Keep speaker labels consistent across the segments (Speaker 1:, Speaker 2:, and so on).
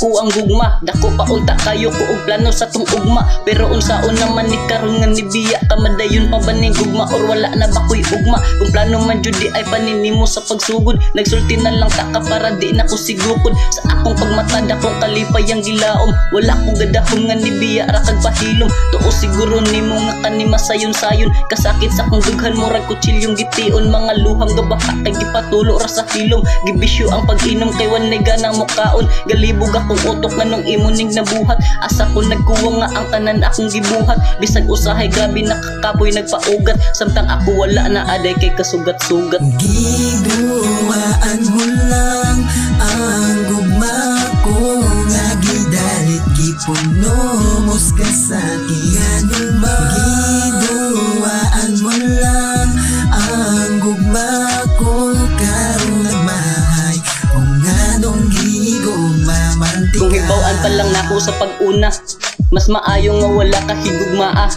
Speaker 1: ako ang gugma. Dako pa unta kayo ko og plano sa tong ugma. Pero unsaon naman ni karon nga nibiya ka madayon pa ba ning gugma or wala na ba ko'y ugma? Kung plano man jud di ay paninimo sa pagsugod. Nagsulti na lang taka para di na ko sigukod. Sa akong pagmatad akong kalipay ang gilaom. Wala ko gadahom nga nibiya ra kag pahilom. Tuo siguro nimo nga kanima sayon-sayon. Kasakit sa kong dughan murag kutsilyong gitiun. Mga luhang gabaka kay gipatulo ra sa hilom. Gibisyo ang pag-inom kay wanay ganang mukaon. Galibog akong utok nga nung imuning nabuhat. Asa ko nagkuwang nga ang tanan akong gibuhat. Bisag usahay grabe nakakapoy nagpaugat. Samtang ako wala na aday kay kasugat-sugat.
Speaker 2: Giguwaan mo lang ang gugma ko nga gidalit gipuno mos ka sa iyan ba. Giguwaan mo lang ang gugma ko karong nagmahay kung anong gigugmamantika.
Speaker 1: Kung hibawaan pa lang nako sa pag-una, mas maayo nga wala ka higugmaa.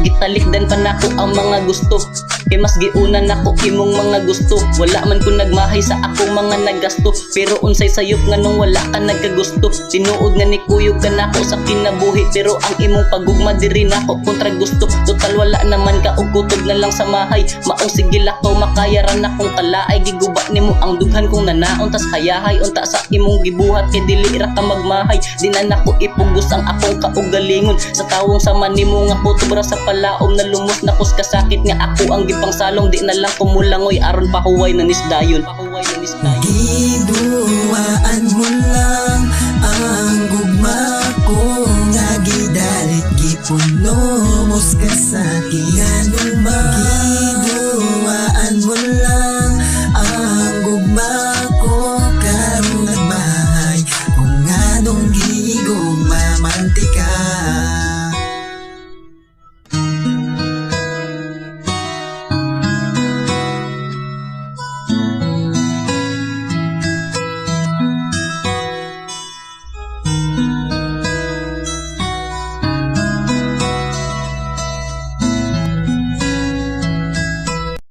Speaker 1: Gitalikdan pa nako ang mga gusto, kay mas giuna nako imong mga gusto. Wala man ko nagmahay sa akong mga nagasto, pero unsay sayop nga nung wala ka nagkagusto. Tinuod nga ni kuyog ka nako sa kinabuhi, pero ang imong pagugma diri nako kontra gusto. Total wala naman ka og kutob na lang sa mahay. Maong sige lakaw makayaran akong kalaay. Giguba nimo ang dughan kong nanaon tas hayahay unta sa imong gibuhat kay dili ra ka magmahay. Di na nako ipugos ang akong kaugalingon sa tawong sama nimo nga kutob ra sa palaom na lumos na kus kasakit nga ako ang gipang salong. Di na lang kumulangoy aron pahuway na nisdayon.
Speaker 2: Giduwaan mo lang ang gugma ko nga gidalit gipuno mos ka sa iyan ba.